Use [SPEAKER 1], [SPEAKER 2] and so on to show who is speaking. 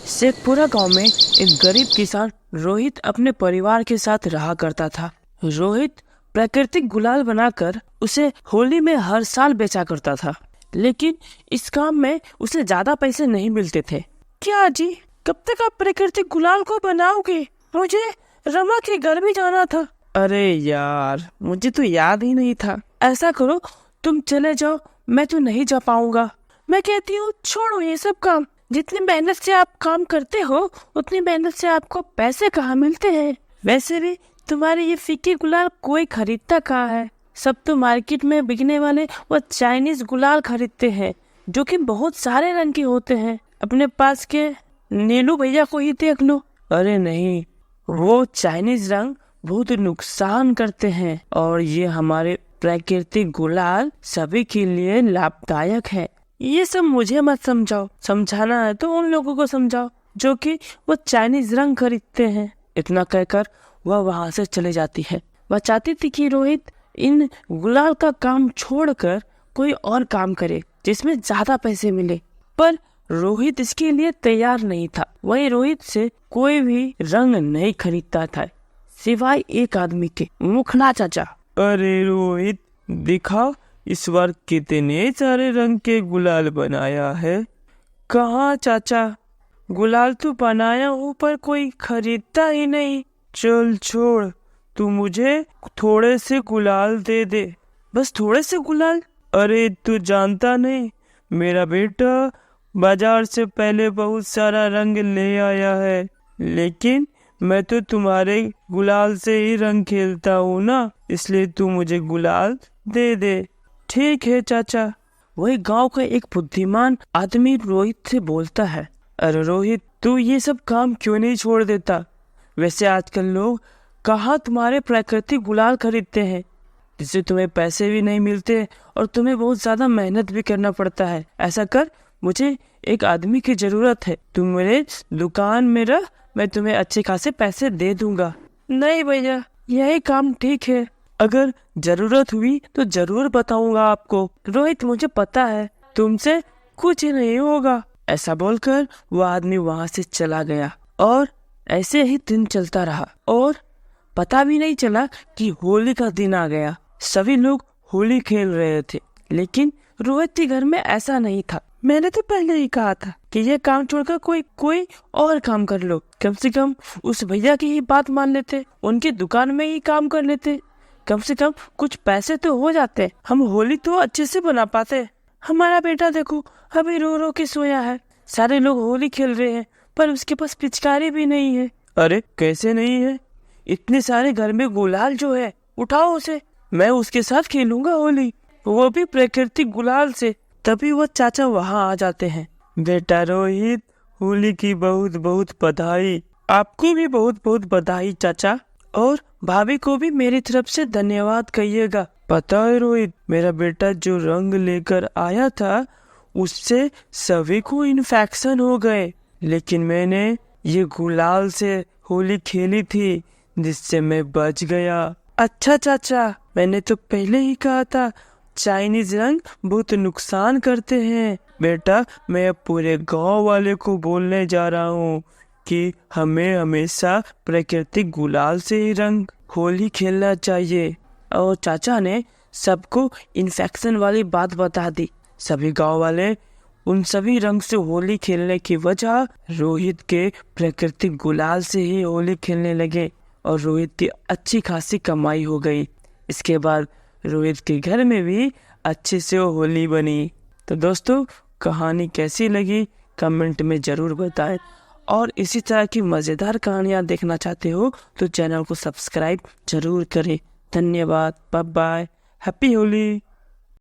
[SPEAKER 1] शेखपुरा गांव में एक गरीब किसान रोहित अपने परिवार के साथ रहा करता था। रोहित प्राकृतिक गुलाल बनाकर उसे होली में हर साल बेचा करता था, लेकिन इस काम में उसे ज्यादा पैसे नहीं मिलते थे। क्या जी, कब तक आप प्राकृतिक गुलाल को बनाओगे? मुझे रमा के घर भी जाना था। अरे यार, मुझे तो याद ही नहीं था। ऐसा करो, तुम चले जाओ, मैं तो नहीं जा पाऊंगा। मैं कहती हूँ छोड़ो ये सब काम। जितनी मेहनत से आप काम करते हो उतनी मेहनत से आपको पैसे कहाँ मिलते हैं? वैसे भी तुम्हारे ये फीके गुलाल कोई खरीदता कहाँ है? सब तो मार्केट में बिकने वाले वो चाइनीज गुलाल खरीदते हैं, जो कि बहुत सारे रंग के होते हैं। अपने पास के नीलू भैया को ही देख लो। अरे नहीं, वो चाइनीज रंग बहुत नुकसान करते हैं और ये हमारे प्राकृतिक गुलाल सभी के लिए लाभदायक है। ये सब मुझे मत समझाओ, समझाना है तो उन लोगों को समझाओ जो कि वो चाइनीज रंग खरीदते हैं। इतना कहकर वह वहां से चले जाती है। वह चाहती थी कि रोहित इन गुलाल का काम छोड़कर कोई और काम करे जिसमें ज्यादा पैसे मिले, पर रोहित इसके लिए तैयार नहीं था। वही रोहित से कोई भी रंग नहीं खरीदता था सिवाय एक आदमी के, मुखना चाचा। अरे रोहित, दिखा इस बार कितने सारे रंग के गुलाल बनाया है। कहाँ चाचा, गुलाल तो बनाया हूँ पर कोई खरीदता ही नहीं। चल छोड़, तू मुझे थोड़े से गुलाल दे दे, बस थोड़े से गुलाल। अरे तू जानता नहीं, मेरा बेटा बाजार से पहले बहुत सारा रंग ले आया है, लेकिन मैं तो तुम्हारे गुलाल से ही रंग खेलता हूँ ना, इसलिए तू मुझे गुलाल दे दे। ठीक है चाचा। वही गांव का एक बुद्धिमान आदमी रोहित से बोलता है, अरे रोहित, तू ये सब काम क्यों नहीं छोड़ देता? वैसे आजकल लोग कहाँ तुम्हारे प्राकृतिक गुलाल खरीदते हैं, जिससे तुम्हें पैसे भी नहीं मिलते और तुम्हें बहुत ज्यादा मेहनत भी करना पड़ता है। ऐसा कर, मुझे एक आदमी की जरूरत है, तुम मेरे दुकान में रह, मैं तुम्हें अच्छे खासे पैसे दे दूंगा। नहीं भैया, यही काम ठीक है, अगर जरूरत हुई तो जरूर बताऊंगा आपको। रोहित, मुझे पता है तुमसे कुछ नहीं होगा। ऐसा बोलकर वो आदमी वहां से चला गया और ऐसे ही दिन चलता रहा और पता भी नहीं चला कि होली का दिन आ गया। सभी लोग होली खेल रहे थे, लेकिन रोहित के घर में ऐसा नहीं था। मैंने तो पहले ही कहा था कि ये काम छोड़कर कोई और काम कर लो। कम से कम उस भैया की ही बात मान लेते, उनकी दुकान में ही काम कर लेते, कम से कम कुछ पैसे तो हो जाते, हम होली तो अच्छे से बना पाते। हमारा बेटा देखो अभी रो रो के सोया है। सारे लोग होली खेल रहे हैं पर उसके पास पिचकारी भी नहीं है। अरे कैसे नहीं है? इतने सारे घर में गुलाल जो है, उठाओ उसे, मैं उसके साथ खेलूंगा होली, वो भी प्राकृतिक गुलाल से। तभी वो चाचा वहाँ आ जाते हैं। बेटा रोहित, होली की बहुत बहुत बधाई। आपको भी बहुत बहुत बधाई चाचा, और भाभी को भी मेरी तरफ से धन्यवाद कहिएगा। पता है रोहित, मेरा बेटा जो रंग लेकर आया था उससे सभी को इन्फेक्शन हो गए, लेकिन मैंने ये गुलाल से होली खेली थी जिससे मैं बच गया। अच्छा चाचा, मैंने तो पहले ही कहा था चाइनीज रंग बहुत नुकसान करते हैं। बेटा, मैं अब पूरे गांव वाले को बोलने जा रहा हूँ कि हमें हमेशा प्राकृतिक गुलाल से ही रंग होली खेलना चाहिए। और चाचा ने सबको इन्फेक्शन वाली बात बता दी। सभी गांव वाले उन सभी रंग से होली खेलने की वजह रोहित के प्राकृतिक गुलाल से ही होली खेलने लगे और रोहित की अच्छी खासी कमाई हो गई। इसके बाद रोहित के घर में भी अच्छे से होली बनी। तो दोस्तों, कहानी कैसी लगी कमेंट में जरूर बताएं, और इसी तरह की मज़ेदार कहानियाँ देखना चाहते हो तो चैनल को सब्सक्राइब जरूर करें। धन्यवाद, बाय बाय, हैप्पी होली।